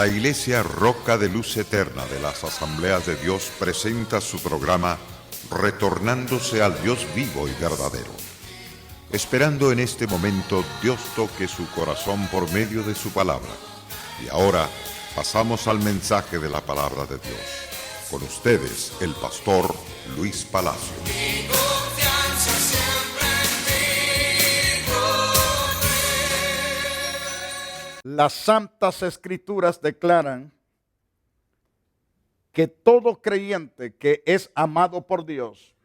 La Iglesia Roca de Luz Eterna de las Asambleas de Dios presenta su programa Retornándose al Dios vivo y verdadero. Esperando en este momento Dios toque su corazón por medio de su palabra. Y ahora pasamos al mensaje de la palabra de Dios. Con ustedes, el pastor Luis Palacio. Las Santas Escrituras declaran que todo creyente que es amado por Dios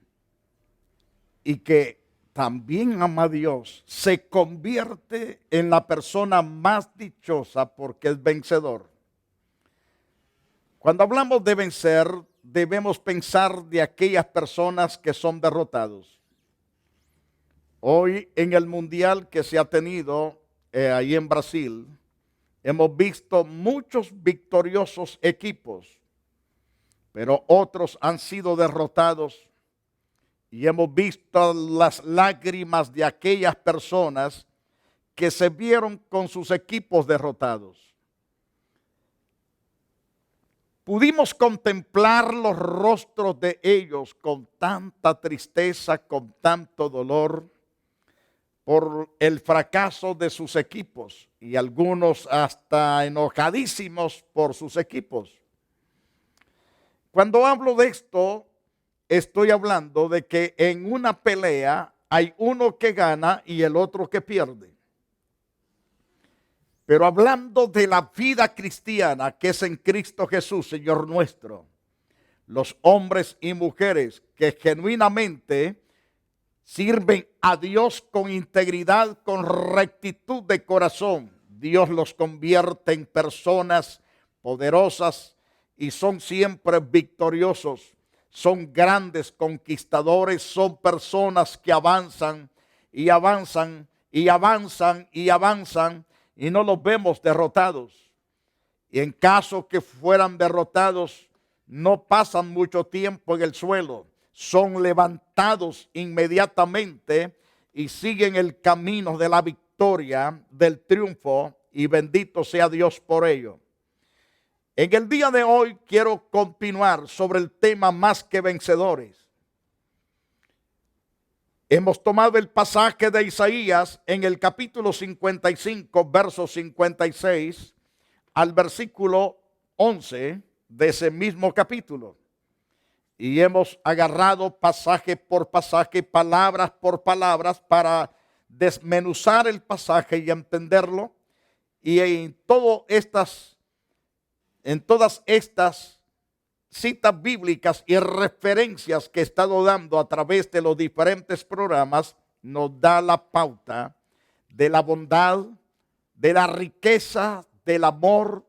y que también ama a Dios se convierte en la persona más dichosa porque es vencedor. Cuando hablamos de vencer, debemos pensar de aquellas personas que son derrotados. Hoy en el mundial que se ha tenido ahí en Brasil, hemos visto muchos victoriosos equipos, pero otros han sido derrotados y hemos visto las lágrimas de aquellas personas que se vieron con sus equipos derrotados. Pudimos contemplar los rostros de ellos con tanta tristeza, con tanto dolor, por el fracaso de sus equipos y algunos hasta enojadísimos por sus equipos. Cuando hablo de esto, estoy hablando de que en una pelea hay uno que gana y el otro que pierde. Pero hablando de la vida cristiana que es en Cristo Jesús, Señor nuestro, los hombres y mujeres que genuinamente sirven a Dios con integridad, con rectitud de corazón, Dios los convierte en personas poderosas y son siempre victoriosos. Son grandes conquistadores, son personas que avanzan y avanzan y avanzan y avanzan y no los vemos derrotados. Y en caso que fueran derrotados, no pasan mucho tiempo en el suelo. Son levantados inmediatamente y siguen el camino de la victoria, del triunfo, y bendito sea Dios por ello. En el día de hoy quiero continuar sobre el tema más que vencedores. Hemos tomado el pasaje de Isaías en el capítulo 55, verso 56 al versículo 11 de ese mismo capítulo. Y hemos agarrado pasaje por pasaje, palabras por palabras, para desmenuzar el pasaje y entenderlo. Y en todas estas citas bíblicas y referencias que he estado dando a través de los diferentes programas, nos da la pauta de la bondad, de la riqueza, del amor,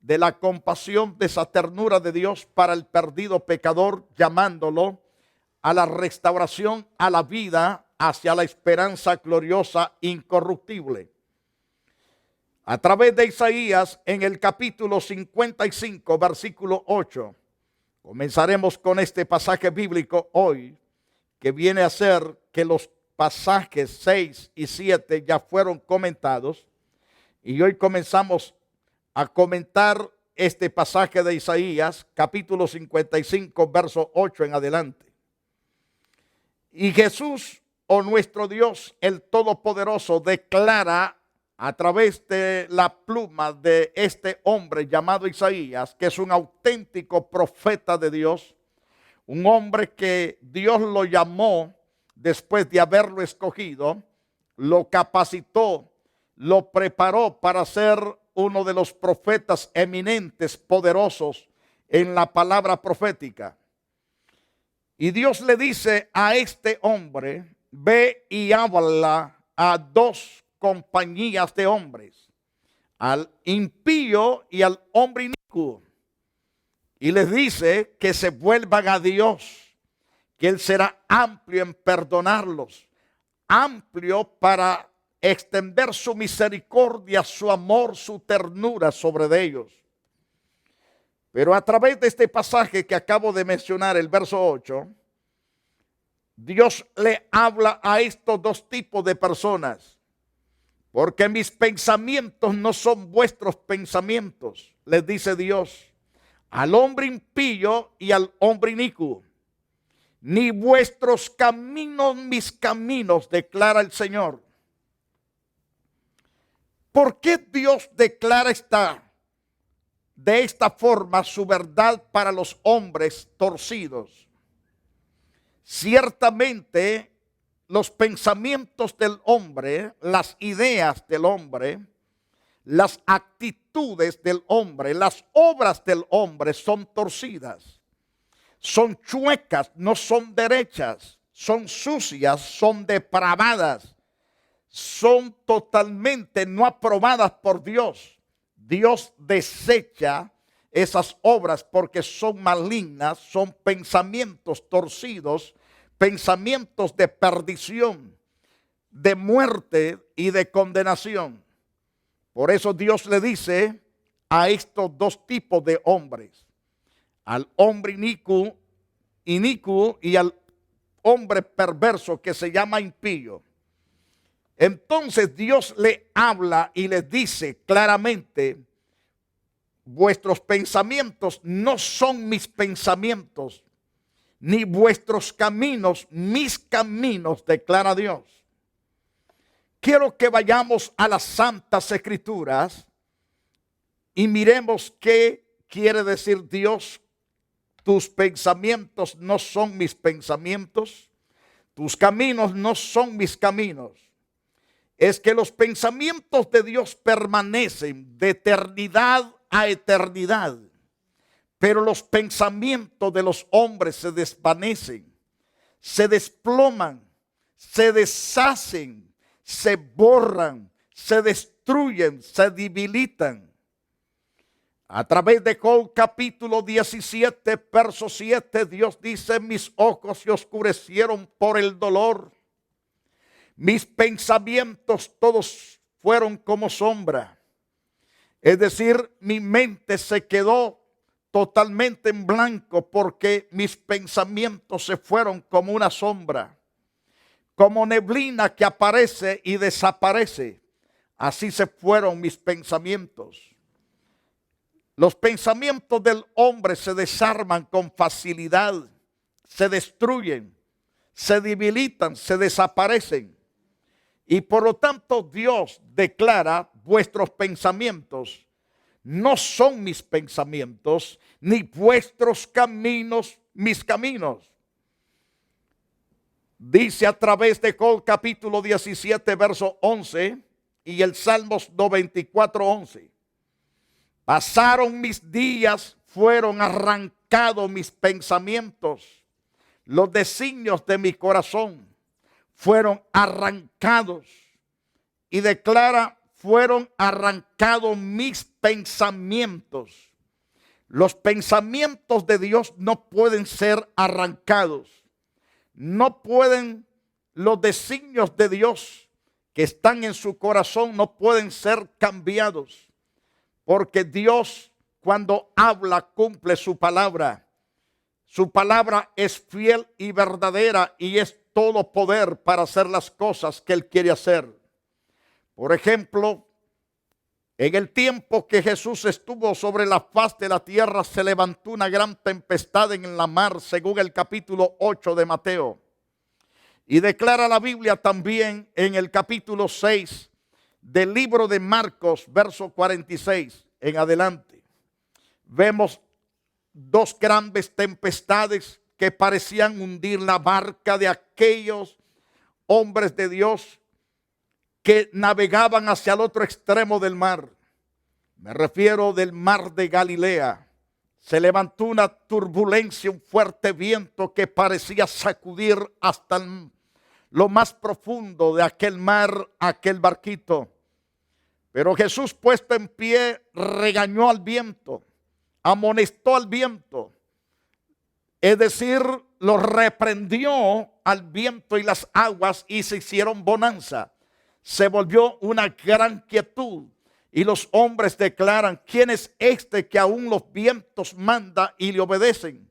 de la compasión, de esa ternura de Dios para el perdido pecador, llamándolo a la restauración, a la vida, hacia la esperanza gloriosa, incorruptible. A través de Isaías, en el capítulo 55, versículo 8, comenzaremos con este pasaje bíblico hoy, que viene a ser que los pasajes 6 y 7 ya fueron comentados, y hoy comenzamos a comentar este pasaje de Isaías, capítulo 55, verso 8 en adelante. Y Jesús, o nuestro Dios, el Todopoderoso, declara a través de la pluma de este hombre llamado Isaías, que es un auténtico profeta de Dios, un hombre que Dios lo llamó después de haberlo escogido, lo capacitó, lo preparó para ser uno de los profetas eminentes, poderosos en la palabra profética. Y Dios le dice a este hombre: ve y habla a dos compañías de hombres, al impío y al hombre inicuo, y les dice que se vuelvan a Dios, que Él será amplio en perdonarlos, amplio para extender su misericordia, su amor, su ternura sobre de ellos. Pero a través de este pasaje que acabo de mencionar, el verso 8, Dios le habla a estos dos tipos de personas. Porque mis pensamientos no son vuestros pensamientos, les dice Dios, al hombre impío y al hombre inicuo. Ni vuestros caminos mis caminos, declara el Señor. ¿Por qué Dios declara de esta forma su verdad para los hombres torcidos? Ciertamente los pensamientos del hombre, las ideas del hombre, las actitudes del hombre, las obras del hombre son torcidas, son chuecas, no son derechas, son sucias, son depravadas, son totalmente no aprobadas por Dios. Dios desecha esas obras porque son malignas, son pensamientos torcidos, pensamientos de perdición, de muerte y de condenación. Por eso Dios le dice a estos dos tipos de hombres, al hombre inicuo y al hombre perverso que se llama impío. Entonces Dios le habla y les dice claramente, vuestros pensamientos no son mis pensamientos, ni vuestros caminos mis caminos, declara Dios. Quiero que vayamos a las Santas Escrituras y miremos qué quiere decir Dios. Tus pensamientos no son mis pensamientos, tus caminos no son mis caminos. Es que los pensamientos de Dios permanecen de eternidad a eternidad, pero los pensamientos de los hombres se desvanecen, se desploman, se deshacen, se borran, se destruyen, se debilitan. A través de Job capítulo 17, verso 7, Dios dice, mis ojos se oscurecieron por el dolor. Mis pensamientos todos fueron como sombra. Es decir, mi mente se quedó totalmente en blanco porque mis pensamientos se fueron como una sombra, como neblina que aparece y desaparece. Así se fueron mis pensamientos. Los pensamientos del hombre se desarman con facilidad, se destruyen, se debilitan, se desaparecen. Y por lo tanto Dios declara, vuestros pensamientos no son mis pensamientos, ni vuestros caminos mis caminos. Dice a través de Job capítulo 17, verso 11 y el Salmos 94, 11. Pasaron mis días, fueron arrancados mis pensamientos, los designios de mi corazón fueron arrancados. Y declara, fueron arrancados mis pensamientos. Los pensamientos de Dios no pueden ser arrancados. No pueden, los designios de Dios que están en su corazón no pueden ser cambiados. Porque Dios, cuando habla, cumple su palabra. Su palabra es fiel y verdadera y es todo poder para hacer las cosas que Él quiere hacer. Por ejemplo, en el tiempo que Jesús estuvo sobre la faz de la tierra, se levantó una gran tempestad en la mar, según el capítulo 8 de Mateo. Y declara la Biblia también en el capítulo 6 del libro de Marcos, verso 46 en adelante. Vemos dos grandes tempestades que parecían hundir la barca de aquellos hombres de Dios que navegaban hacia el otro extremo del mar. Me refiero del mar de Galilea. Se levantó una turbulencia, un fuerte viento que parecía sacudir hasta lo más profundo de aquel mar, aquel barquito. Pero Jesús, puesto en pie, regañó al viento, amonestó al viento. Es decir, lo reprendió al viento y las aguas y se hicieron bonanza. Se volvió una gran quietud y los hombres declaran, ¿quién es este que aún los vientos manda y le obedecen?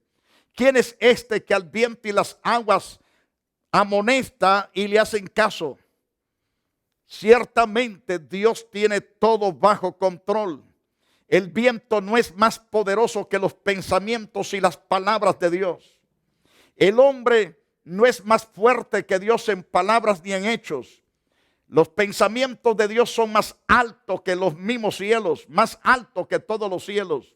¿Quién es este que al viento y las aguas amonesta y le hacen caso? Ciertamente Dios tiene todo bajo control. El viento no es más poderoso que los pensamientos y las palabras de Dios. El hombre no es más fuerte que Dios en palabras ni en hechos. Los pensamientos de Dios son más altos que los mismos cielos, más altos que todos los cielos.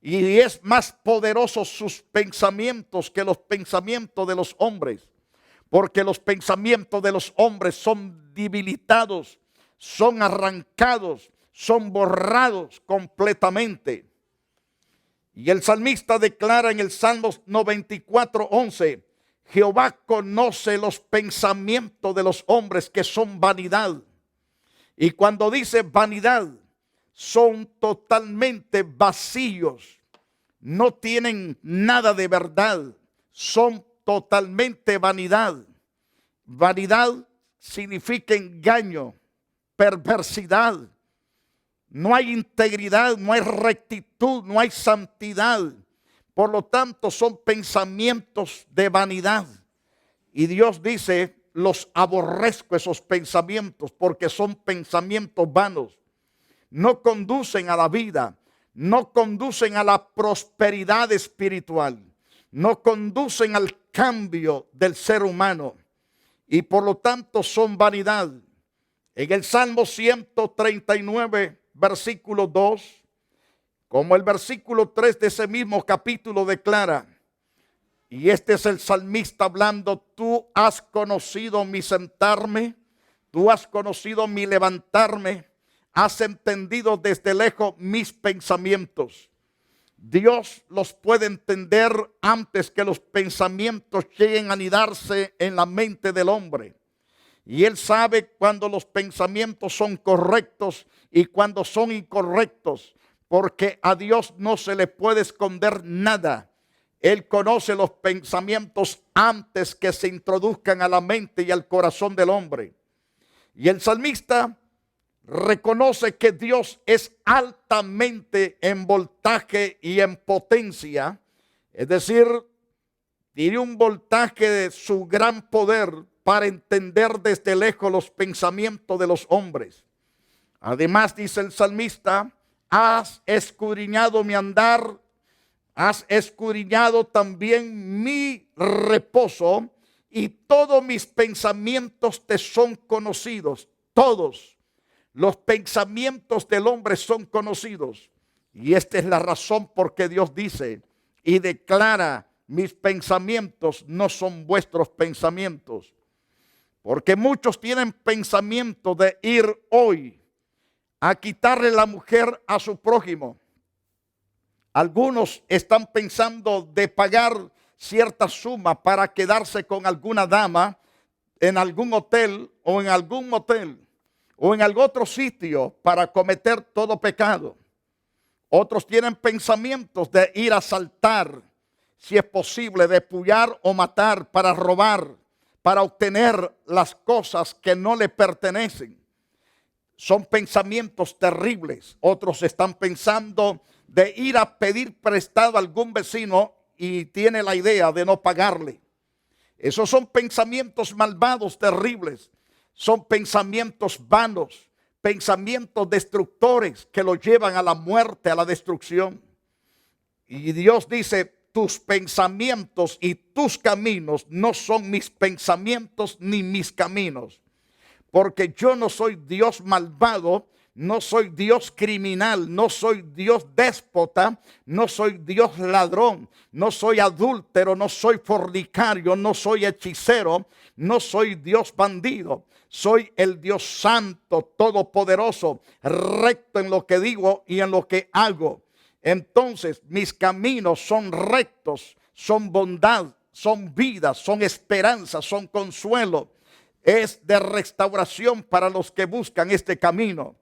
Y es más poderoso sus pensamientos que los pensamientos de los hombres. Porque los pensamientos de los hombres son debilitados, son arrancados, son borrados completamente. Y el salmista declara en el Salmo 94:11, Jehová conoce los pensamientos de los hombres que son vanidad. Y cuando dice vanidad, son totalmente vacíos, no tienen nada de verdad, son totalmente vanidad. Vanidad significa engaño, perversidad. No hay integridad, no hay rectitud, no hay santidad. Por lo tanto, son pensamientos de vanidad. Y Dios dice, los aborrezco esos pensamientos porque son pensamientos vanos. No conducen a la vida, no conducen a la prosperidad espiritual, no conducen al cambio del ser humano y por lo tanto son vanidad. En el Salmo 139, versículo 2, como el versículo 3 de ese mismo capítulo declara, y este es el salmista hablando, tú has conocido mi sentarme, tú has conocido mi levantarme, has entendido desde lejos mis pensamientos. Dios los puede entender antes que los pensamientos lleguen a anidarse en la mente del hombre. Y Él sabe cuando los pensamientos son correctos y cuando son incorrectos, porque a Dios no se le puede esconder nada. Él conoce los pensamientos antes que se introduzcan a la mente y al corazón del hombre. Y el salmista reconoce que Dios es altamente en voltaje y en potencia, es decir, tiene un voltaje de su gran poder para entender desde lejos los pensamientos de los hombres. Además, dice el salmista, has escudriñado mi andar, has escudriñado también mi reposo y todos mis pensamientos te son conocidos, todos. Los pensamientos del hombre son conocidos. Y esta es la razón por que Dios dice y declara, mis pensamientos no son vuestros pensamientos. Porque muchos tienen pensamiento de ir hoy a quitarle la mujer a su prójimo. Algunos están pensando de pagar cierta suma para quedarse con alguna dama en algún hotel o en algún motel o en algún otro sitio para cometer todo pecado. Otros tienen pensamientos de ir a asaltar, si es posible, de pullar o matar para robar, para obtener las cosas que no le pertenecen. Son pensamientos terribles. Otros están pensando de ir a pedir prestado a algún vecino y tiene la idea de no pagarle. Esos son pensamientos malvados, terribles. Son pensamientos vanos, pensamientos destructores que lo llevan a la muerte, a la destrucción. Y Dios dice, tus pensamientos y tus caminos no son mis pensamientos ni mis caminos. Porque yo no soy Dios malvado, no soy Dios criminal, no soy Dios déspota, no soy Dios ladrón, no soy adúltero, no soy fornicario, no soy hechicero, no soy Dios bandido. Soy el Dios santo, todopoderoso, recto en lo que digo y en lo que hago. Entonces mis caminos son rectos, son bondad, son vida, son esperanza, son consuelo. Es de restauración para los que buscan este camino.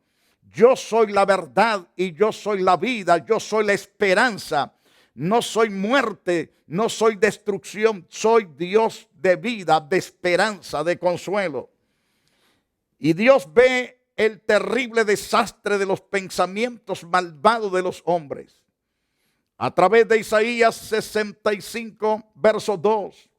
Yo soy la verdad y yo soy la vida, yo soy la esperanza. No soy muerte, no soy destrucción, soy Dios de vida, de esperanza, de consuelo. Y Dios ve el terrible desastre de los pensamientos malvados de los hombres. A través de Isaías 65, verso 2.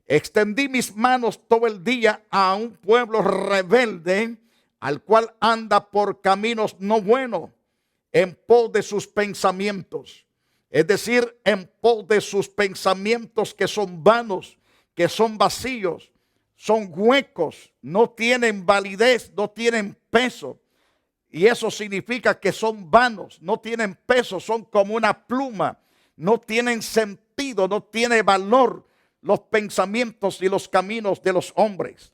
Extendí mis manos todo el día a un pueblo rebelde, al cual anda por caminos no buenos, en pos de sus pensamientos. Es decir, en pos de sus pensamientos que son vanos, que son vacíos, son huecos, no tienen validez, no tienen peso. Y eso significa que son vanos, no tienen peso, son como una pluma, no tienen sentido, no tiene valor los pensamientos y los caminos de los hombres.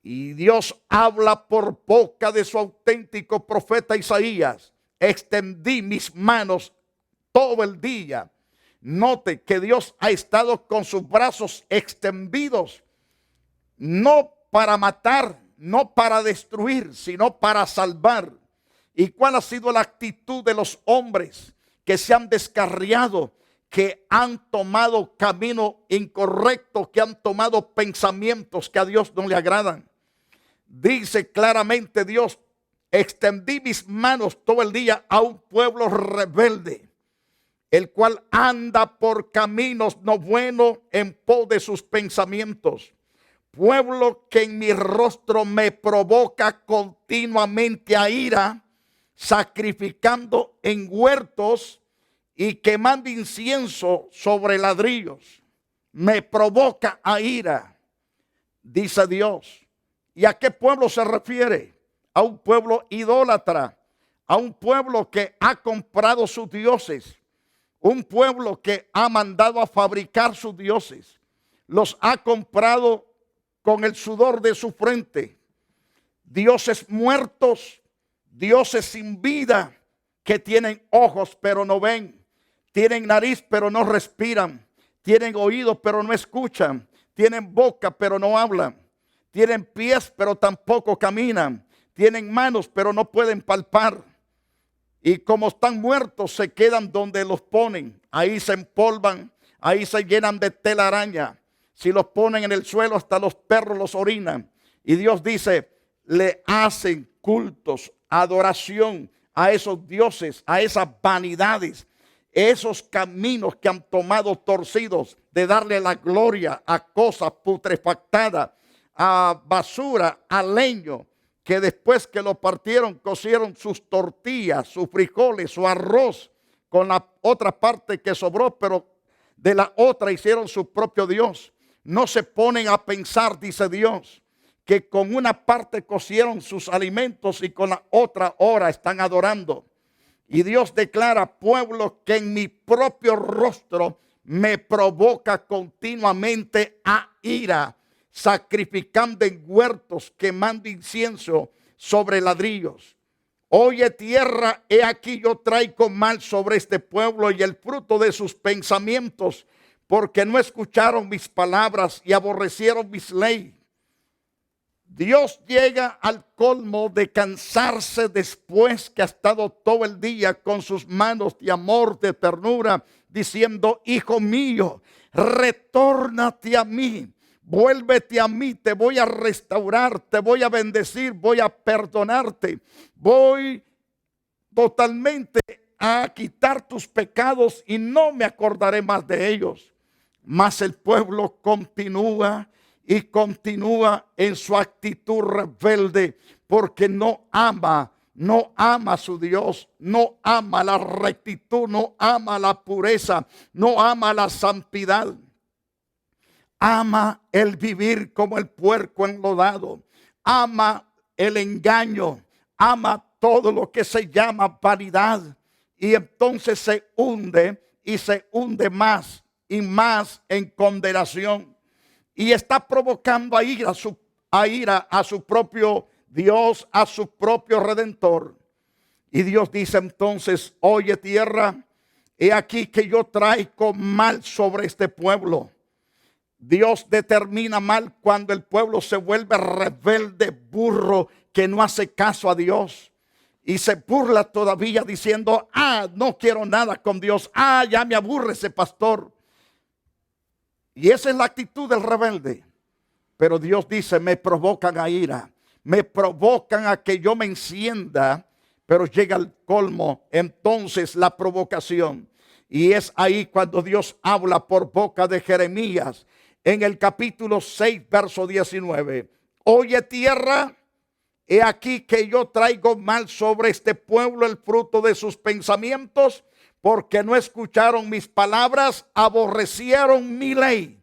Y Dios habla por boca de su auténtico profeta Isaías. Extendí mis manos todo el día. Note que Dios ha estado con sus brazos extendidos, no para matar, no para destruir, sino para salvar. ¿Y cuál ha sido la actitud de los hombres que se han descarriado, que han tomado camino incorrecto, que han tomado pensamientos que a Dios no le agradan? Dice claramente Dios: extendí mis manos todo el día a un pueblo rebelde, el cual anda por caminos no buenos en pos de sus pensamientos. Pueblo que en mi rostro me provoca continuamente a ira, sacrificando en huertos y quemando incienso sobre ladrillos. Me provoca a ira, dice Dios. ¿Y a qué pueblo se refiere? A un pueblo idólatra, a un pueblo que ha comprado sus dioses, un pueblo que ha mandado a fabricar sus dioses, los ha comprado con el sudor de su frente. Dioses muertos, dioses sin vida, que tienen ojos pero no ven, tienen nariz pero no respiran, tienen oídos pero no escuchan, tienen boca pero no hablan, tienen pies pero tampoco caminan, tienen manos pero no pueden palpar. Y como están muertos, se quedan donde los ponen. Ahí se empolvan, ahí se llenan de telaraña. Si los ponen en el suelo, hasta los perros los orinan. Y Dios dice, le hacen cultos, adoración a esos dioses, a esas vanidades, esos caminos que han tomado torcidos de darle la gloria a cosas putrefactadas, a basura, a leño, que después que lo partieron, cocieron sus tortillas, sus frijoles, su arroz, con la otra parte que sobró, pero de la otra hicieron su propio Dios. No se ponen a pensar, dice Dios, que con una parte cocieron sus alimentos y con la otra ahora están adorando. Y Dios declara: pueblo que en mi propio rostro me provoca continuamente a ira, sacrificando en huertos, quemando incienso sobre ladrillos. Oye tierra, he aquí yo traigo mal sobre este pueblo y el fruto de sus pensamientos, porque no escucharon mis palabras y aborrecieron mis leyes. Dios llega al colmo de cansarse después que ha estado todo el día con sus manos de amor, de ternura, diciendo: hijo mío, retórnate a mí, vuélvete a mí, te voy a restaurar, te voy a bendecir, voy a perdonarte, voy totalmente a quitar tus pecados y no me acordaré más de ellos. Mas el pueblo continúa y continúa en su actitud rebelde, porque no ama a su Dios, no ama la rectitud, no ama la pureza, no ama la santidad. Ama el vivir como el puerco enlodado, ama el engaño, ama todo lo que se llama vanidad, y entonces se hunde y se hunde más y más en condenación. Y está provocando a ira a su propio Dios, a su propio Redentor. Y Dios dice entonces: oye tierra, he aquí que yo traigo mal sobre este pueblo. Dios determina mal cuando el pueblo se vuelve rebelde, burro, que no hace caso a Dios. Y se burla todavía diciendo: no quiero nada con Dios. Ya me aburre ese pastor. Y esa es la actitud del rebelde. Pero Dios dice: me provocan a ira, me provocan a que yo me encienda. Pero llega al colmo entonces la provocación. Y es ahí cuando Dios habla por boca de Jeremías en el capítulo 6, verso 19. Oye tierra, he aquí que yo traigo mal sobre este pueblo el fruto de sus pensamientos, porque no escucharon mis palabras, aborrecieron mi ley,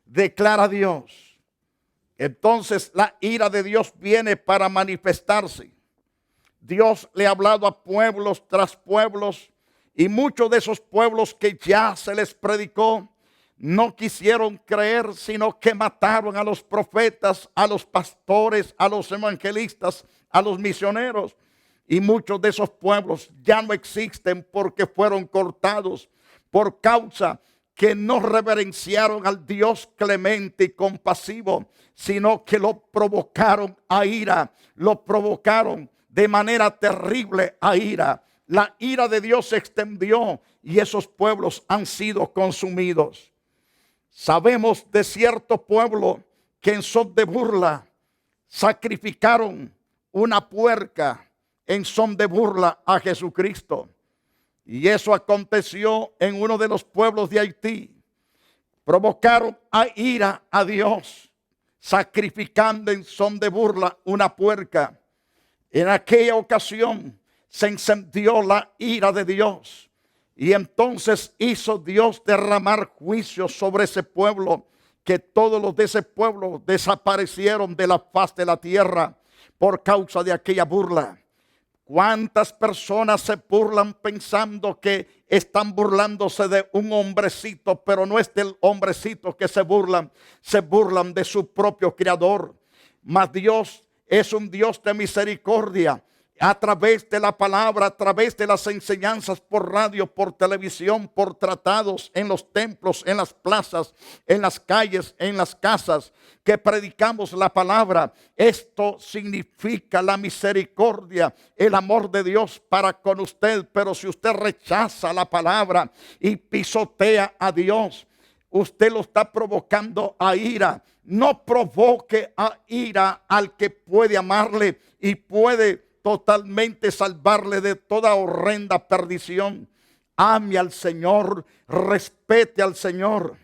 declara Dios. Entonces la ira de Dios viene para manifestarse. Dios le ha hablado a pueblos tras pueblos, y muchos de esos pueblos que ya se les predicó no quisieron creer, sino que mataron a los profetas, a los pastores, a los evangelistas, a los misioneros. Y muchos de esos pueblos ya no existen porque fueron cortados por causa que no reverenciaron al Dios clemente y compasivo, sino que lo provocaron a ira, lo provocaron de manera terrible a ira. La ira de Dios se extendió y esos pueblos han sido consumidos. Sabemos de cierto pueblo que en son de burla sacrificaron una puerca en son de burla a Jesucristo. Y eso aconteció en uno de los pueblos de Haití. Provocaron a ira a Dios, sacrificando en son de burla una puerca. En aquella ocasión se encendió la ira de Dios. Y entonces hizo Dios derramar juicio sobre ese pueblo, que todos los de ese pueblo desaparecieron de la faz de la tierra por causa de aquella burla. ¿Cuántas personas se burlan pensando que están burlándose de un hombrecito, pero no es del hombrecito que se burlan de su propio creador? Mas Dios es un Dios de misericordia. A través de la palabra, a través de las enseñanzas por radio, por televisión, por tratados, en los templos, en las plazas, en las calles, en las casas, que predicamos la palabra. Esto significa la misericordia, el amor de Dios para con usted. Pero si usted rechaza la palabra y pisotea a Dios, usted lo está provocando a ira. No provoque a ira al que puede amarle y puede totalmente salvarle de toda horrenda perdición. Ame al Señor, respete al Señor.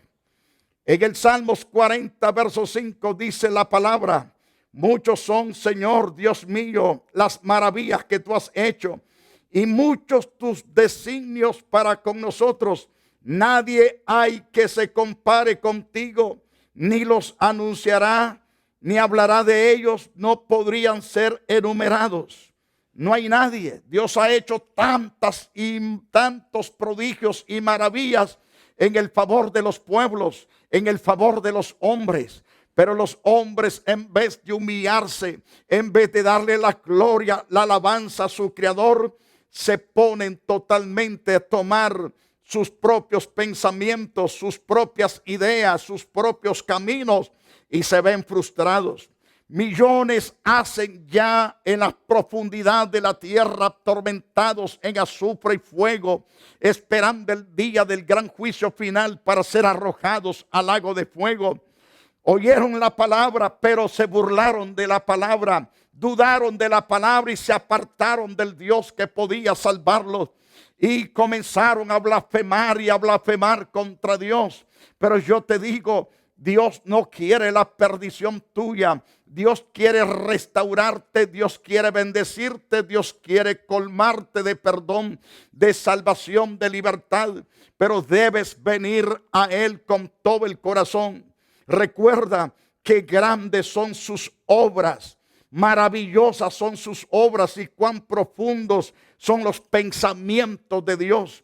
En el Salmos 40, verso 5 dice la palabra: muchos son, Señor Dios mío, las maravillas que tú has hecho, y muchos tus designios para con nosotros. Nadie hay que se compare contigo, ni los anunciará, ni hablará de ellos, no podrían ser enumerados. No hay nadie. Dios ha hecho tantas y tantos prodigios y maravillas en el favor de los pueblos, en el favor de los hombres. Pero los hombres, en vez de humillarse, en vez de darle la gloria, la alabanza a su Creador, se ponen totalmente a tomar sus propios pensamientos, sus propias ideas, sus propios caminos, y se ven frustrados. Millones hacen ya en la profundidad de la tierra, atormentados en azufre y fuego, esperando el día del gran juicio final para ser arrojados al lago de fuego. Oyeron la palabra, pero se burlaron de la palabra, dudaron de la palabra y se apartaron del Dios que podía salvarlos. Y comenzaron a blasfemar y a blasfemar contra Dios. Pero yo te digo, Dios no quiere la perdición tuya. Dios quiere restaurarte, Dios quiere bendecirte, Dios quiere colmarte de perdón, de salvación, de libertad. Pero debes venir a Él con todo el corazón. Recuerda que grandes son sus obras, maravillosas son sus obras y cuán profundos son los pensamientos de Dios.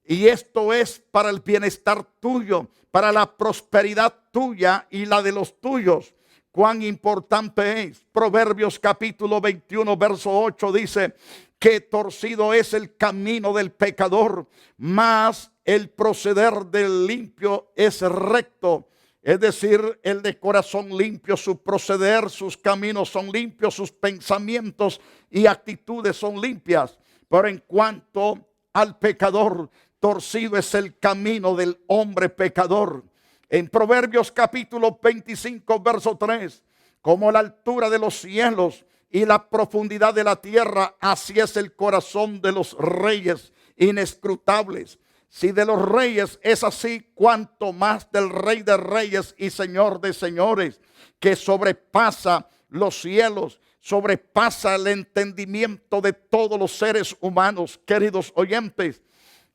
Y esto es para el bienestar tuyo, para la prosperidad tuya y la de los tuyos. Cuán importante es. Proverbios capítulo 21, verso 8 dice que torcido es el camino del pecador, mas el proceder del limpio es recto. Es decir, el de corazón limpio, su proceder, sus caminos son limpios, sus pensamientos y actitudes son limpias. Pero en cuanto al pecador, torcido es el camino del hombre pecador. En Proverbios capítulo 25, verso 3, como la altura de los cielos y la profundidad de la tierra, así es el corazón de los reyes inescrutables. Si de los reyes es así, cuanto más del Rey de reyes y Señor de señores, que sobrepasa los cielos. sobrepasa el entendimiento de todos los seres humanos. Queridos oyentes,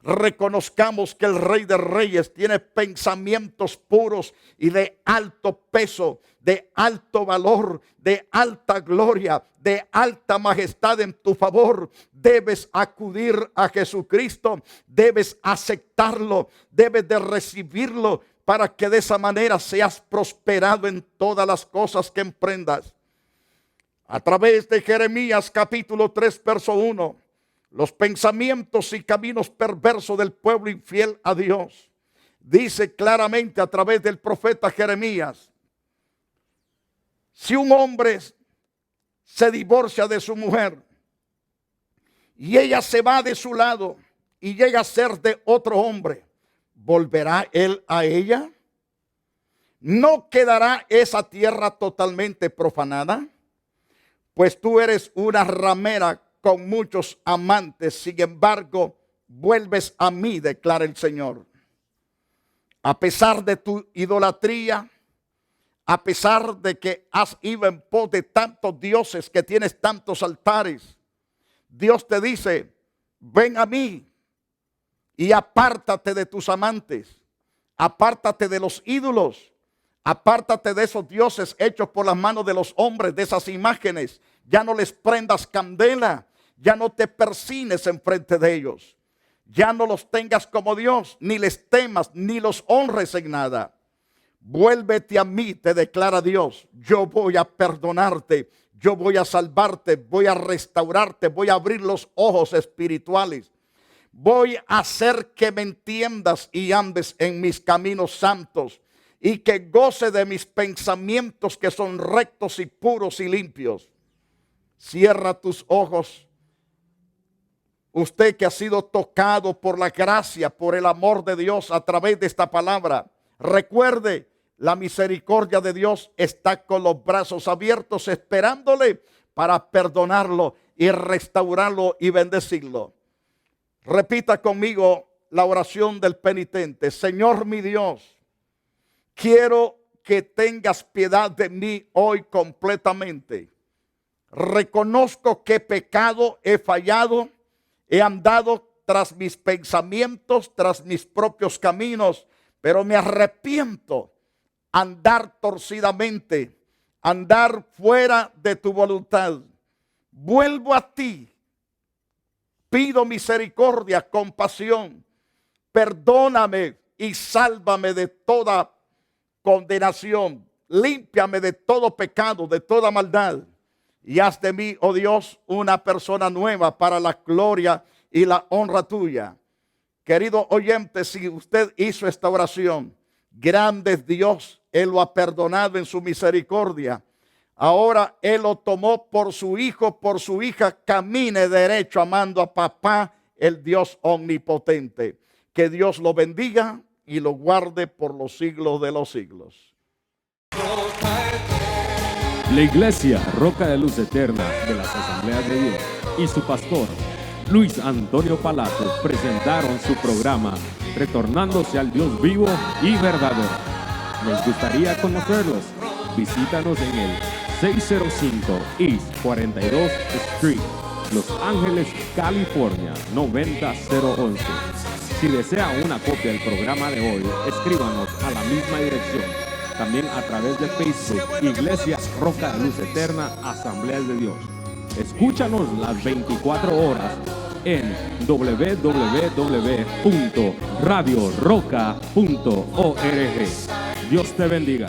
reconozcamos que el Rey de Reyes tiene pensamientos puros y de alto peso, de alto valor, de alta gloria, de alta majestad en tu favor. Debes acudir a Jesucristo, debes aceptarlo, debes de recibirlo para que de esa manera seas prosperado en todas las cosas que emprendas. A través de Jeremías capítulo 3 verso 1, los pensamientos y caminos perversos del pueblo infiel a Dios. Dice claramente a través del profeta Jeremías: si un hombre se divorcia de su mujer y ella se va de su lado y llega a ser de otro hombre, ¿volverá él a ella? ¿No quedará esa tierra totalmente profanada? Pues tú eres una ramera con muchos amantes, sin embargo, vuelves a mí, declara el Señor. A pesar de tu idolatría, a pesar de que has ido en pos de tantos dioses, que tienes tantos altares, Dios te dice: ven a mí y apártate de tus amantes, apártate de los ídolos, apártate de esos dioses hechos por las manos de los hombres, de esas imágenes. Ya no les prendas candela, ya no te persines enfrente de ellos, ya no los tengas como Dios, ni les temas, ni los honres en nada. Vuélvete a mí, te declara Dios. Yo voy a perdonarte, yo voy a salvarte, voy a restaurarte, voy a abrir los ojos espirituales. Voy a hacer que me entiendas y andes en mis caminos santos, y que goce de mis pensamientos que son rectos y puros y limpios. Cierra tus ojos. Usted que ha sido tocado por la gracia, por el amor de Dios a través de esta palabra, recuerde, la misericordia de Dios está con los brazos abiertos esperándole para perdonarlo y restaurarlo y bendecirlo. Repita conmigo la oración del penitente: Señor mi Dios, quiero que tengas piedad de mí hoy completamente. Reconozco que he pecado, he fallado, he andado tras mis pensamientos, tras mis propios caminos, pero me arrepiento andar torcidamente, andar fuera de tu voluntad. Vuelvo a ti, pido misericordia, compasión, perdóname y sálvame de toda condenación, límpiame de todo pecado, de toda maldad, y haz de mí, oh Dios, una persona nueva para la gloria y la honra tuya. Querido oyente, si usted hizo esta oración, grande es Dios, Él lo ha perdonado en su misericordia. Ahora Él lo tomó por su hijo, por su hija. Camine derecho amando a papá, el Dios omnipotente. Que Dios lo bendiga y lo guarde por los siglos de los siglos. La Iglesia Roca de Luz Eterna de las Asambleas de Dios y su pastor Luis Antonio Palacios presentaron su programa Retornándose al Dios vivo y verdadero. Nos gustaría conocerlos. Visítanos en el 605 East 42 Street, Los Ángeles, California 90011. Si desea una copia del programa de hoy, escríbanos a la misma dirección. También a través de Facebook, Iglesia Roca de Luz Eterna, Asambleas de Dios. Escúchanos las 24 horas en www.radioroca.org. Dios te bendiga.